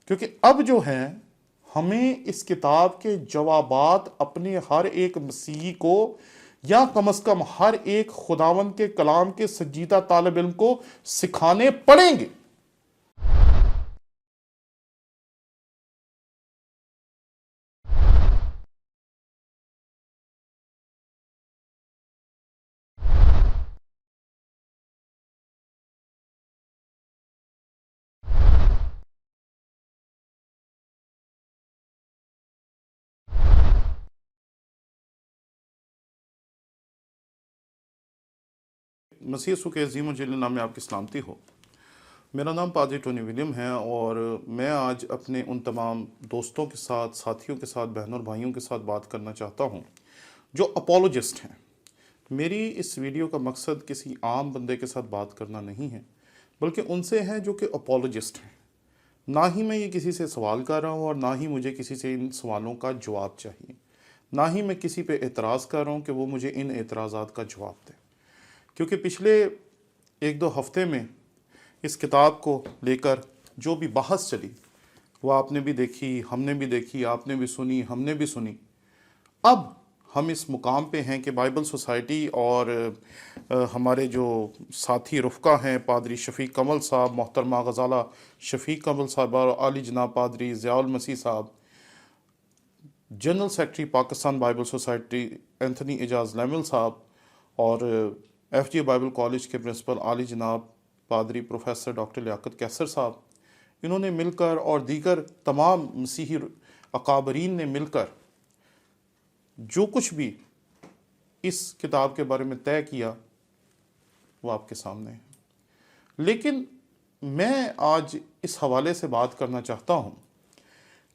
کیونکہ اب جو ہے ہمیں اس کتاب کے جوابات اپنے ہر ایک مسیحی کو یا کم از کم ہر ایک خداوند کے کلام کے سنجیدہ طالب علم کو سکھانے پڑیں گے۔ مسیح یسوع کے عظیم و جلیل نام میں آپ کی سلامتی ہو۔ میرا نام پادری ٹونی ولیم ہے اور میں آج اپنے ان تمام دوستوں کے ساتھ، ساتھیوں کے ساتھ، بہنوں اور بھائیوں کے ساتھ بات کرنا چاہتا ہوں جو اپولوجسٹ ہیں۔ میری اس ویڈیو کا مقصد کسی عام بندے کے ساتھ بات کرنا نہیں ہے، بلکہ ان سے ہے جو کہ اپولوجسٹ ہیں۔ نہ ہی میں یہ کسی سے سوال کر رہا ہوں اور نہ ہی مجھے کسی سے ان سوالوں کا جواب چاہیے، نہ ہی میں کسی پہ اعتراض کر رہا ہوں کہ وہ مجھے ان اعتراضات کا جواب دے، کیونکہ پچھلے 1-2 ہفتے میں اس کتاب کو لے کر جو بھی بحث چلی وہ آپ نے بھی دیکھی، ہم نے بھی دیکھی، آپ نے بھی سنی، ہم نے بھی سنی۔ اب ہم اس مقام پہ ہیں کہ بائبل سوسائٹی اور ہمارے جو ساتھی رفقا ہیں، پادری شفیق کمل صاحب، محترمہ غزالہ شفیق کمل صاحب اور عالی جناب پادری ضیاء المسیح صاحب، general secretary Pakistan Bible Society Anthony Ijaz لیمل صاحب اور ایف جی بائبل کالج کے پرنسپل عالی جناب پادری پروفیسر ڈاکٹر لیاقت کیسر صاحب، انہوں نے مل کر اور دیگر تمام مسیحی اکابرین نے مل کر جو کچھ بھی اس کتاب کے بارے میں طے کیا وہ آپ کے سامنے ہے۔ لیکن میں آج اس حوالے سے بات کرنا چاہتا ہوں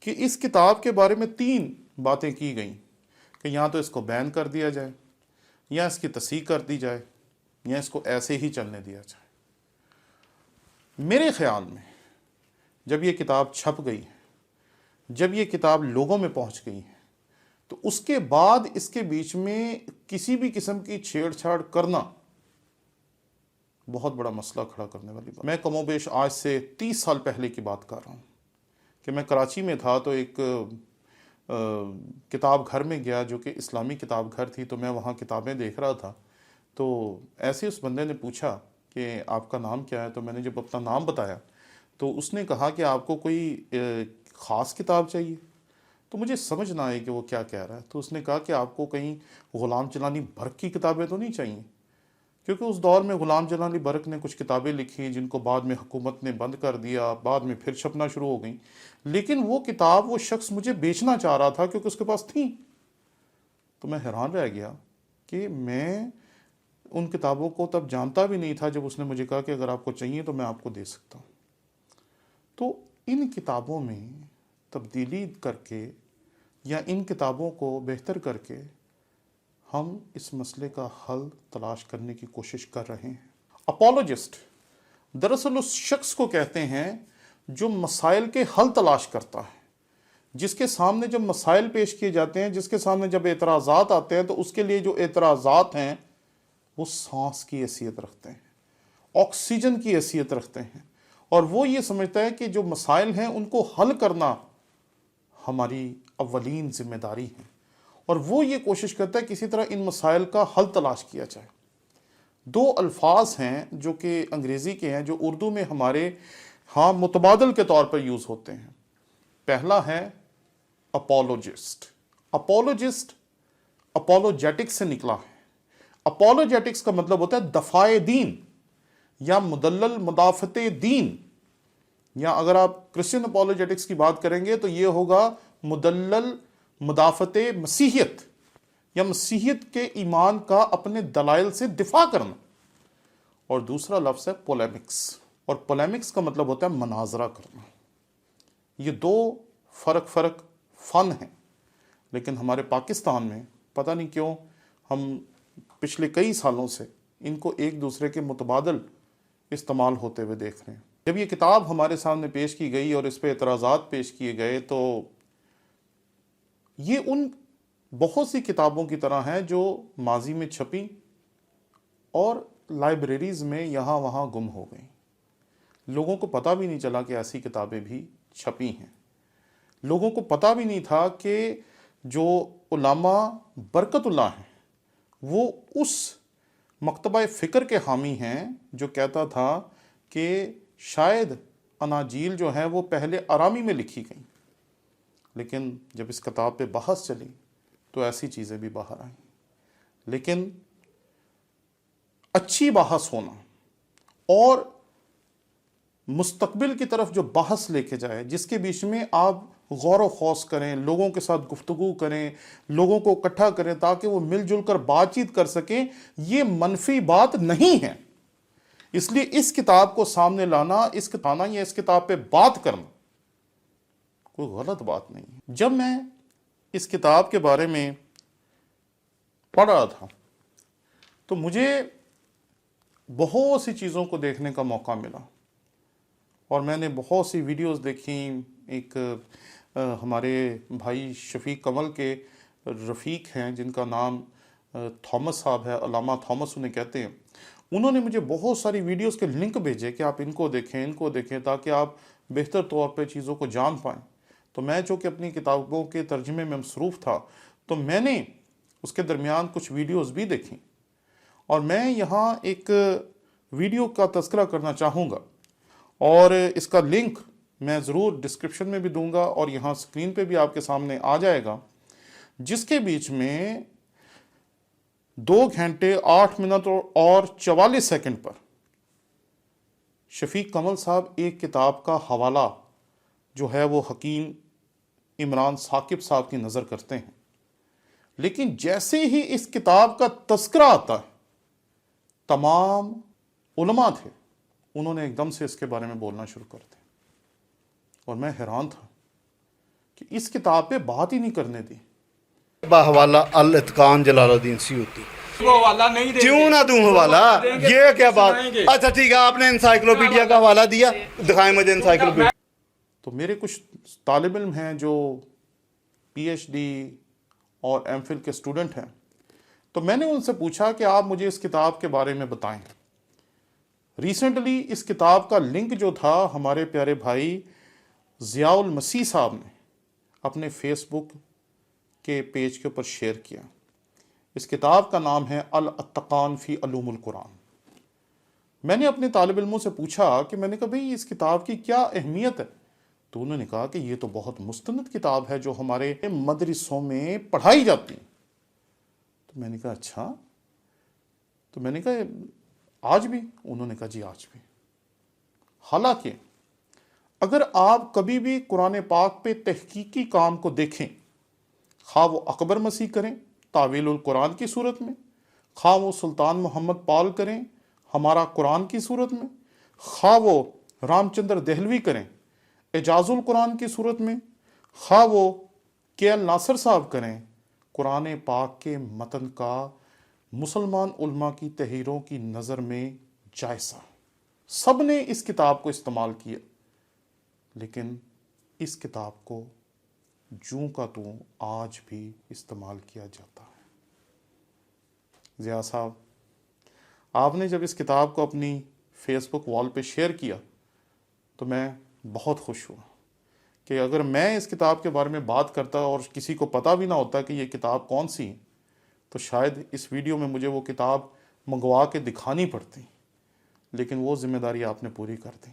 کہ اس کتاب کے بارے میں 3 باتیں کی گئیں کہ یا تو اس کو بین کر دیا جائے، یا اس کی تصحیح کر دی جائے، یا اس کو ایسے ہی چلنے دیا جائے۔ میرے خیال میں جب یہ کتاب چھپ گئی ہے، جب یہ کتاب لوگوں میں پہنچ گئی ہے، تو اس کے بعد اس کے بیچ میں کسی بھی قسم کی چھیڑ چھاڑ کرنا بہت بڑا مسئلہ کھڑا کرنے والی بات۔ میں کم و بیش آج سے 30 سال پہلے کی بات کر رہا ہوں کہ میں کراچی میں تھا، تو ایک کتاب گھر میں گیا جو کہ اسلامی کتاب گھر تھی، تو میں وہاں کتابیں دیکھ رہا تھا۔ تو ایسے اس بندے نے پوچھا کہ آپ کا نام کیا ہے؟ تو میں نے جب اپنا نام بتایا تو اس نے کہا کہ آپ کو کوئی خاص کتاب چاہیے؟ تو مجھے سمجھ نہ آئی کہ وہ کیا کہہ رہا ہے۔ تو اس نے کہا کہ آپ کو کہیں غلام جلانی برق کی کتابیں تو نہیں چاہیے؟ کیونکہ اس دور میں غلام جلانی برق نے کچھ کتابیں لکھی جن کو بعد میں حکومت نے بند کر دیا، بعد میں پھر چھپنا شروع ہو گئیں، لیکن وہ کتاب وہ شخص مجھے بیچنا چاہ رہا تھا کیونکہ اس کے پاس تھی۔ تو میں حیران رہ گیا کہ میں ان کتابوں کو تب جانتا بھی نہیں تھا جب اس نے مجھے کہا کہ اگر آپ کو چاہیے تو میں آپ کو دے سکتا ہوں۔ تو ان کتابوں میں تبدیلی کر کے یا ان کتابوں کو بہتر کر کے ہم اس مسئلے کا حل تلاش کرنے کی کوشش کر رہے ہیں۔ اپولوجسٹ دراصل اس شخص کو کہتے ہیں جو مسائل کے حل تلاش کرتا ہے، جس کے سامنے جب مسائل پیش کیے جاتے ہیں، جس کے سامنے جب اعتراضات آتے ہیں، تو اس کے لیے جو اعتراضات ہیں وہ سانس کی حیثیت رکھتے ہیں، آکسیجن کی حیثیت رکھتے ہیں، اور وہ یہ سمجھتا ہے کہ جو مسائل ہیں ان کو حل کرنا ہماری اولین ذمہ داری ہے، اور وہ یہ کوشش کرتا ہے کسی طرح ان مسائل کا حل تلاش کیا جائے۔ 2 الفاظ ہیں جو کہ انگریزی کے ہیں جو اردو میں ہمارے ہاں متبادل کے طور پر یوز ہوتے ہیں۔ پہلا ہے اپولوجسٹ۔ اپولوجسٹ اپولوجیٹکس سے نکلا ہے۔ اپولوجیٹکس کا مطلب ہوتا ہے دفاع دین یا مدلل مدافعت دین، یا اگر آپ کرسچن اپولوجیٹکس کی بات کریں گے تو یہ ہوگا مدلل مدافعت مسیحیت، یا مسیحیت کے ایمان کا اپنے دلائل سے دفاع کرنا۔ اور دوسرا لفظ ہے پولیمکس، اور پولیمکس کا مطلب ہوتا ہے مناظرہ کرنا۔ یہ 2 فرق فن ہیں، لیکن ہمارے پاکستان میں پتہ نہیں کیوں ہم پچھلے کئی سالوں سے ان کو ایک دوسرے کے متبادل استعمال ہوتے ہوئے دیکھ رہے ہیں۔ جب یہ کتاب ہمارے سامنے پیش کی گئی اور اس پہ اعتراضات پیش کیے گئے تو یہ ان بہت سی کتابوں کی طرح ہے جو ماضی میں چھپی اور لائبریریز میں یہاں وہاں گم ہو گئیں۔ لوگوں کو پتہ بھی نہیں چلا کہ ایسی کتابیں بھی چھپی ہیں. لوگوں کو پتہ بھی نہیں تھا کہ جو علامہ برکت اللہ ہیں وہ اس مکتبہ فکر کے حامی ہیں جو کہتا تھا کہ شاید اناجیل جو ہیں وہ پہلے آرامی میں لکھی گئیں. لیکن جب اس کتاب پہ بحث چلی تو ایسی چیزیں بھی باہر آئیں. لیکن اچھی بحث ہونا اور مستقبل کی طرف جو بحث لے کے جائے، جس کے بیچ میں آپ غور و خوض کریں، لوگوں کے ساتھ گفتگو کریں، لوگوں کو اکٹھا کریں تاکہ وہ مل جل کر بات چیت کر سکیں، یہ منفی بات نہیں ہے. اس لیے اس کتاب کو سامنے لانا، یا اس کتاب پہ بات کرنا کوئی غلط بات نہیں ہے. جب میں اس کتاب کے بارے میں پڑھ رہا تھا تو مجھے بہت سی چیزوں کو دیکھنے کا موقع ملا اور میں نے بہت سی ویڈیوز دیکھیں. ایک ہمارے بھائی شفیق کمل کے رفیق ہیں جن کا نام تھامس صاحب ہے، علامہ تھامس انہیں کہتے ہیں. انہوں نے مجھے بہت ساری ویڈیوز کے لنک بھیجے کہ آپ ان کو دیکھیں تاکہ آپ بہتر طور پہ چیزوں کو جان پائیں. تو میں چونکہ اپنی کتابوں کے ترجمے میں مصروف تھا تو میں نے اس کے درمیان کچھ ویڈیوز بھی دیکھیں، اور میں یہاں ایک ویڈیو کا تذکرہ کرنا چاہوں گا اور اس کا لنک میں ضرور ڈسکرپشن میں بھی دوں گا اور یہاں سکرین پہ بھی آپ کے سامنے آ جائے گا، جس کے بیچ میں 2 گھنٹے 8 منٹ اور 44 سیکنڈ پر شفیق کمل صاحب ایک کتاب کا حوالہ جو ہے وہ حکیم عمران ثاقب صاحب کی نظر کرتے ہیں. لیکن جیسے ہی اس کتاب کا تذکرہ آتا ہے، تمام علماء تھے انہوں نے ایک دم سے اس کے بارے میں بولنا شروع کر دیا اور میں حیران تھا کہ اس کتاب پہ بات ہی نہیں کرنے دی. حوالہ الاتقان جلال الدین سیوطی. وہ حوالہ نہیں دیں گے. کیوں نہ دوں حوالہ؟ یہ کیا بات؟ اچھا ٹھیک ہے، آپ نے انسائیکلوپیڈیا کا حوالہ دیا، دکھائیں مجھے انسائیکلوپیڈیا. تو میرے کچھ طالب علم ہیں جو پی ایچ ڈی اور ایم فل کے اسٹوڈنٹ ہیں، تو میں نے ان سے پوچھا کہ آپ مجھے اس کتاب کے بارے میں بتائیں. ریسنٹلی اس کتاب کا لنک جو تھا ہمارے پیارے بھائی ضیاء المسیح صاحب نے اپنے فیس بک کے پیج کے اوپر شیئر کیا. اس کتاب کا نام ہے الاتقان فی علوم القرآن. میں نے اپنے طالب علموں سے پوچھا کہ میں نے کہا بھئی اس کتاب کی کیا اہمیت ہے؟ تو انہوں نے کہا کہ یہ تو بہت مستند کتاب ہے جو ہمارے مدرسوں میں پڑھائی جاتی ہے. تو میں نے کہا اچھا، تو میں نے کہا آج بھی؟ انہوں نے کہا جی آج بھی. حالانکہ اگر آپ کبھی بھی قرآن پاک پہ تحقیقی کام کو دیکھیں، خواہ وہ اکبر مسیح کریں تعویل القرآن کی صورت میں، خواہ وہ سلطان محمد پال کریں ہمارا قرآن کی صورت میں، خواہ وہ رام چندر دہلوی کریں اعجاز القرآن کی صورت میں، خواہ وہ کے ایل ناصر صاحب کریں قرآن پاک کے متن کا مسلمان علماء کی تحریروں کی نظر میں جائزہ، سب نے اس کتاب کو استعمال کیا. لیکن اس کتاب کو جوں کا توں آج بھی استعمال کیا جاتا ہے. ضیاء صاحب، آپ نے جب اس کتاب کو اپنی فیس بک وال پہ شیئر کیا تو میں بہت خوش ہوا کہ اگر میں اس کتاب کے بارے میں بات کرتا اور کسی کو پتہ بھی نہ ہوتا کہ یہ کتاب کون سی ہے تو شاید اس ویڈیو میں مجھے وہ کتاب منگوا کے دکھانی پڑتی. لیکن وہ ذمہ داری آپ نے پوری کر دی.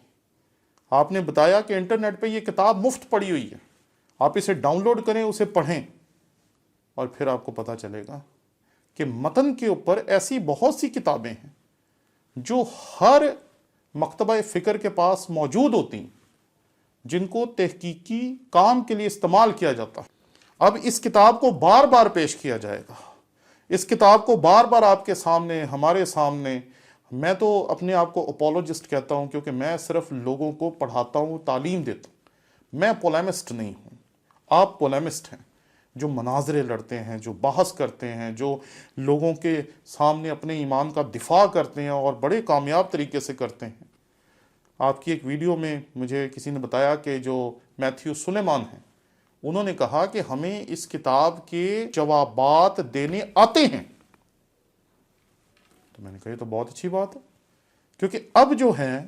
آپ نے بتایا کہ انٹرنیٹ پہ یہ کتاب مفت پڑی ہوئی ہے، آپ اسے ڈاؤن لوڈ کریں، اسے پڑھیں، اور پھر آپ کو پتہ چلے گا کہ متن کے اوپر ایسی بہت سی کتابیں ہیں جو ہر مکتبہ فکر کے پاس موجود ہوتی ہیں جن کو تحقیقی کام کے لیے استعمال کیا جاتا ہے. اب اس کتاب کو بار بار پیش کیا جائے گا، اس کتاب کو بار بار آپ کے سامنے، ہمارے سامنے. میں تو اپنے آپ کو اپولوجسٹ کہتا ہوں کیونکہ میں صرف لوگوں کو پڑھاتا ہوں، تعلیم دیتا ہوں. میں پولیمسٹ نہیں ہوں، آپ پولیمسٹ ہیں جو مناظرے لڑتے ہیں، جو بحث کرتے ہیں، جو لوگوں کے سامنے اپنے ایمان کا دفاع کرتے ہیں اور بڑے کامیاب طریقے سے کرتے ہیں. آپ کی ایک ویڈیو میں مجھے کسی نے بتایا کہ جو میتھیو سلیمان ہیں انہوں نے کہا کہ ہمیں اس کتاب کے جوابات دینے آتے ہیں. تو میں نے کہا یہ تو بہت اچھی بات ہے، کیونکہ اب جو ہے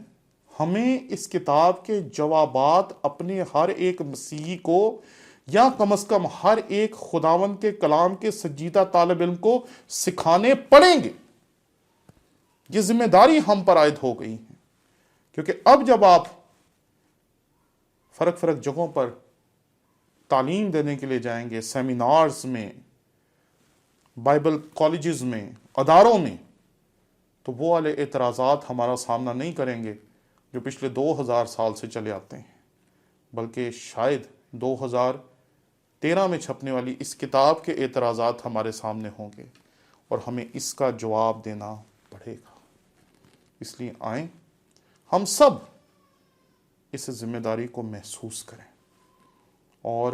ہمیں اس کتاب کے جوابات اپنے ہر ایک مسیحی کو یا کم از کم ہر ایک خداوند کے کلام کے سنجیدہ طالب علم کو سکھانے پڑیں گے. یہ ذمہ داری ہم پر عائد ہو گئی ہے، کیونکہ اب جب آپ فرق جگہوں پر تعلیم دینے کے لیے جائیں گے، سیمینارز میں، بائبل کالجز میں، اداروں میں، تو وہ والے اعتراضات ہمارا سامنا نہیں کریں گے جو پچھلے 2000 سال سے چلے آتے ہیں، بلکہ شاید 2013 میں چھپنے والی اس کتاب کے اعتراضات ہمارے سامنے ہوں گے اور ہمیں اس کا جواب دینا پڑے گا. اس لیے آئیں ہم سب اس ذمہ داری کو محسوس کریں، اور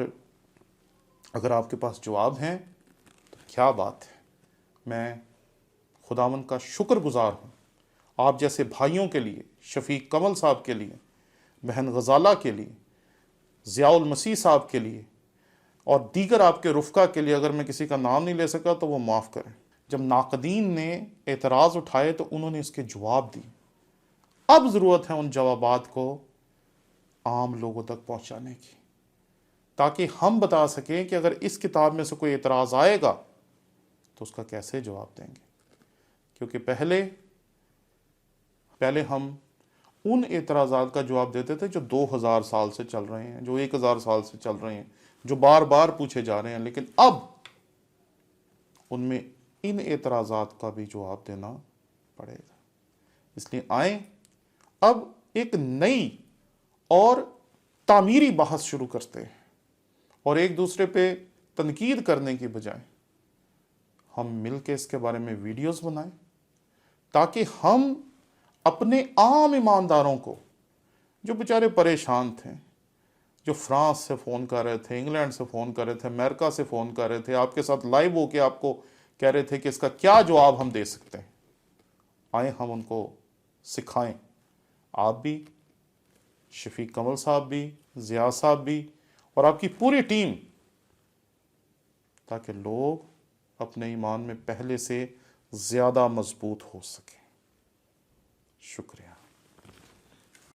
اگر آپ کے پاس جواب ہیں تو کیا بات ہے. میں خداوند کا شکر گزار ہوں آپ جیسے بھائیوں کے لیے، شفیق کمل صاحب کے لیے، بہن غزالہ کے لیے، ضیاء المسیح صاحب کے لیے، اور دیگر آپ کے رفقا کے لیے. اگر میں کسی کا نام نہیں لے سکا تو وہ معاف کریں. جب ناقدین نے اعتراض اٹھائے تو انہوں نے اس کے جواب دیے. اب ضرورت ہے ان جوابات کو عام لوگوں تک پہنچانے کی، تاکہ ہم بتا سکیں کہ اگر اس کتاب میں سے کوئی اعتراض آئے گا تو اس کا کیسے جواب دیں گے. کیونکہ پہلے ہم ان اعتراضات کا جواب دیتے تھے جو 2000 سال سے چل رہے ہیں، جو 1000 سال سے چل رہے ہیں، جو بار بار پوچھے جا رہے ہیں، لیکن اب ان میں ان اعتراضات کا بھی جواب دینا پڑے گا. اس لیے آئیں اب ایک نئی اور تعمیری بحث شروع کرتے ہیں، اور ایک دوسرے پہ تنقید کرنے کی بجائے ہم مل کے اس کے بارے میں ویڈیوز بنائیں، تاکہ ہم اپنے عام ایمانداروں کو جو بیچارے پریشان تھے، جو فرانس سے فون کر رہے تھے، انگلینڈ سے فون کر رہے تھے، امریکہ سے فون کر رہے تھے، آپ کے ساتھ لائیو ہو کے آپ کو کہہ رہے تھے کہ اس کا کیا جواب ہم دے سکتے ہیں، آئیں ہم ان کو سکھائیں. آپ بھی، شفیق کمل صاحب بھی، ضیاء صاحب بھی، اور آپ کی پوری ٹیم، تاکہ لوگ اپنے ایمان میں پہلے سے زیادہ مضبوط ہو سکیں. شکریہ.